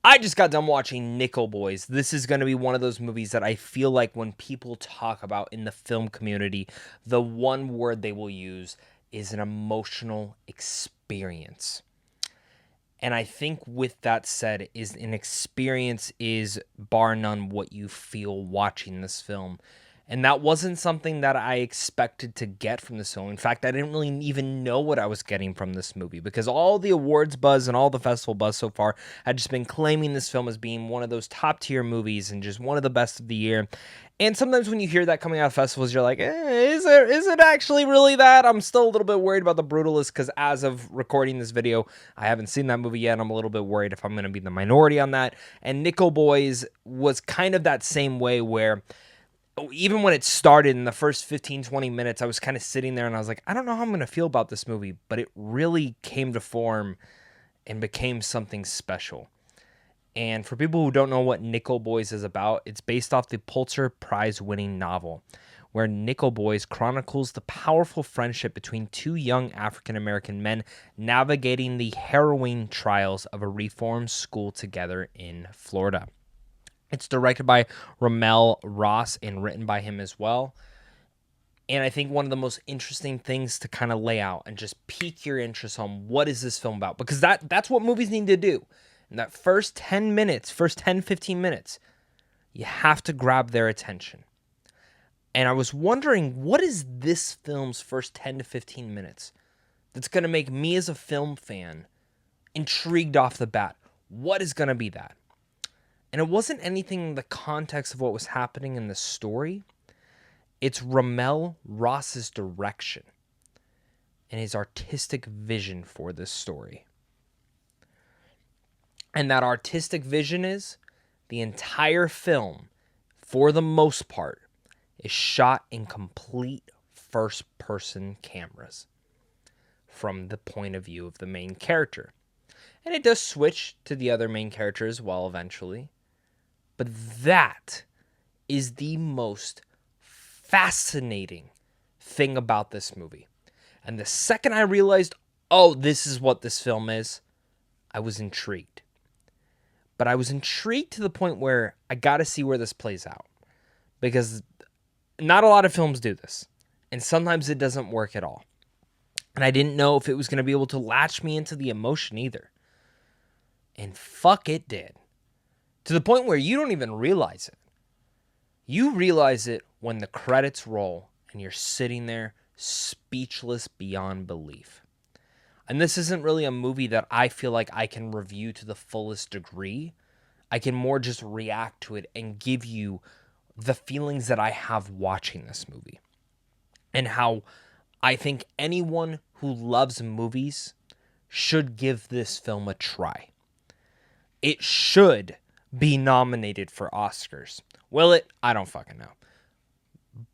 I just got done watching Nickel Boys. This is going to be one of those movies that I feel like when people talk about in the film community, the one word they will use is an emotional experience. And I think with that said, is an experience is bar none what you feel watching this film. And that wasn't something that I expected to get from this film. In fact, I didn't really even know what I was getting from this movie because all the awards buzz and all the festival buzz so far had just been claiming this film as being one of those top tier movies and just one of the best of the year. And sometimes when you hear that coming out of festivals, you're like, is it actually really that? I'm still a little bit worried about The Brutalist because as of recording this video, I haven't seen that movie yet. I'm a little bit worried if I'm going to be the minority on that. And Nickel Boys was kind of that same way where even when it started in the first 15, 20 minutes, I was kind of sitting there and I was like, I don't know how I'm going to feel about this movie, but it really came to form and became something special. And for people who don't know what Nickel Boys is about, it's based off the Pulitzer Prize-winning novel, where Nickel Boys chronicles the powerful friendship between two young African-American men navigating the harrowing trials of a reform school together in Florida. It's directed by RaMell Ross and written by him as well. And I think one of the most interesting things to kind of lay out and just pique your interest on what is this film about, because that's what movies need to do. In that first 10 minutes, first 10, 15 minutes, you have to grab their attention. And I was wondering, what is this film's first 10 to 15 minutes that's going to make me as a film fan intrigued off the bat? What is going to be that? And it wasn't anything in the context of what was happening in the story. It's RaMell Ross's direction and his artistic vision for this story. And that artistic vision is the entire film, for the most part, is shot in complete first-person cameras from the point of view of the main character. And it does switch to the other main character as well eventually. But that is the most fascinating thing about this movie. And the second I realized, oh, this is what this film is, I was intrigued. But I was intrigued to the point where I got to see where this plays out. Because not a lot of films do this. And sometimes it doesn't work at all. And I didn't know if it was going to be able to latch me into the emotion either. And fuck, it did. To the point where you don't even realize it. You realize it when the credits roll and you're sitting there speechless beyond belief. And this isn't really a movie that I feel like I can review to the fullest degree. I can more just react to it and give you the feelings that I have watching this movie. And how I think anyone who loves movies should give this film a try. It should be nominated for Oscars. Will it? I don't fucking know.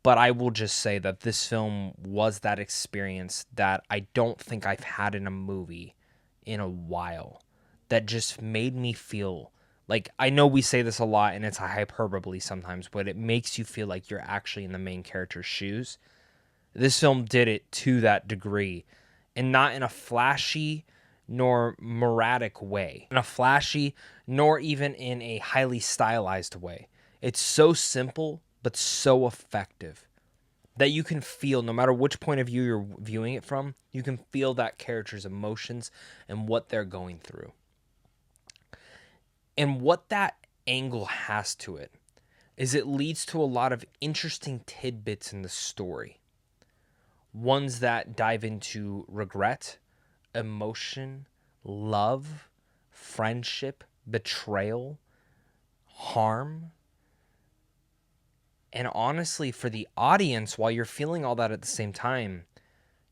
But I will just say that this film was that experience that I don't think I've had in a movie in a while. That just made me feel like, I know we say this a lot and it's a hyperbole sometimes, but it makes you feel like you're actually in the main character's shoes. This film did it to that degree, and not in a flashy nor moradic way. In a flashy, nor even in a highly stylized way. It's so simple, but so effective that you can feel, no matter which point of view you're viewing it from, you can feel that character's emotions and what they're going through. And what that angle has to it is it leads to a lot of interesting tidbits in the story. Ones that dive into regret, emotion, love, friendship, betrayal, harm. And honestly, for the audience, while you're feeling all that at the same time,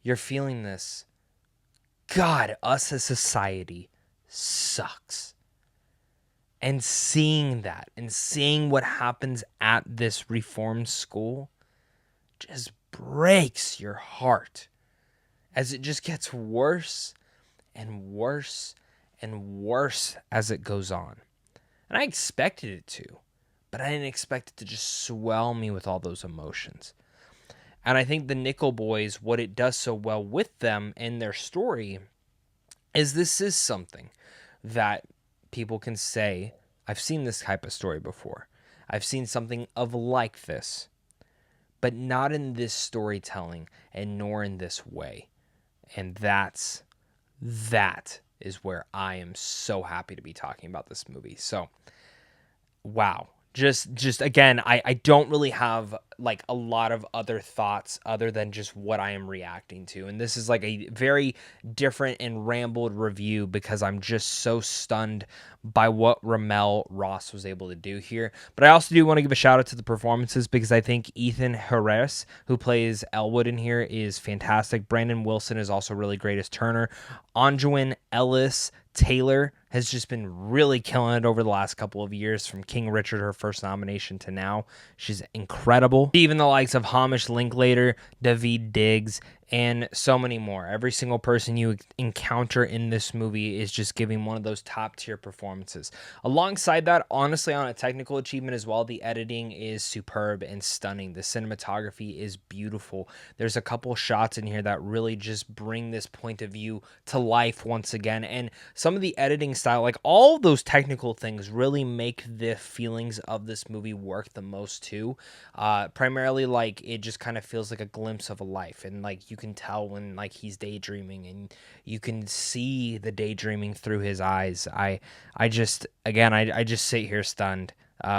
you're feeling this, God, us as society sucks. And seeing that and seeing what happens at this reform school just breaks your heart as it just gets worse and worse and worse as it goes on. And I expected it to, but I didn't expect it to just swell me with all those emotions. And I think the Nickel Boys, what it does so well with them and their story is this is something that people can say, I've seen this type of story before. I've seen something of like this, but not in this storytelling and nor in this way. And that is where I am so happy to be talking about this movie. So, wow. Just again, I don't really have like a lot of other thoughts other than just what I am reacting to. And this is like a very different and rambled review because I'm just so stunned by what RaMell Ross was able to do here. But I also do want to give a shout out to the performances because I think Ethan Herisse, who plays Elwood in here, is fantastic. Brandon Wilson is also really great as Turner. Aunjanue Ellis-Taylor has just been really killing it over the last couple of years, from King Richard, her first nomination, to now. She's incredible. Even the likes of Hamish Linklater, David Diggs, and so many more. Every single person you encounter in this movie is just giving one of those top tier performances. Alongside that, honestly, on a technical achievement as well, the editing is superb and stunning. The cinematography is beautiful. There's a couple shots in here that really just bring this point of view to life once again. And some of the editing style, like all of those technical things, really make the feelings of this movie work the most too. Primarily, like, it just kind of feels like a glimpse of a life, and like you can tell when like he's daydreaming, and you can see the daydreaming through his eyes. I just sit here stunned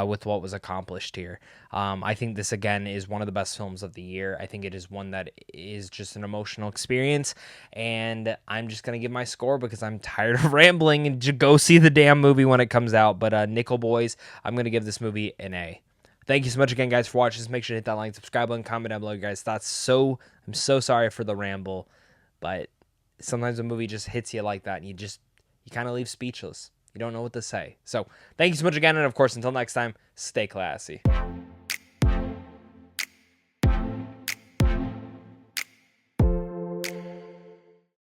with what was accomplished here. I think this, again, is one of the best films of the year. I think it is one that is just an emotional experience, and I'm just going to give my score because I'm tired of rambling, and go see the damn movie when it comes out. But Nickel Boys, I'm going to give this movie an A. Thank you so much again, guys, for watching. Just make sure to hit that like, subscribe button, comment down below your guys' thoughts. I'm so sorry for the ramble, but sometimes a movie just hits you like that, and you kind of leave speechless. You don't know what to say. So thank you so much again, and of course, until next time, stay classy.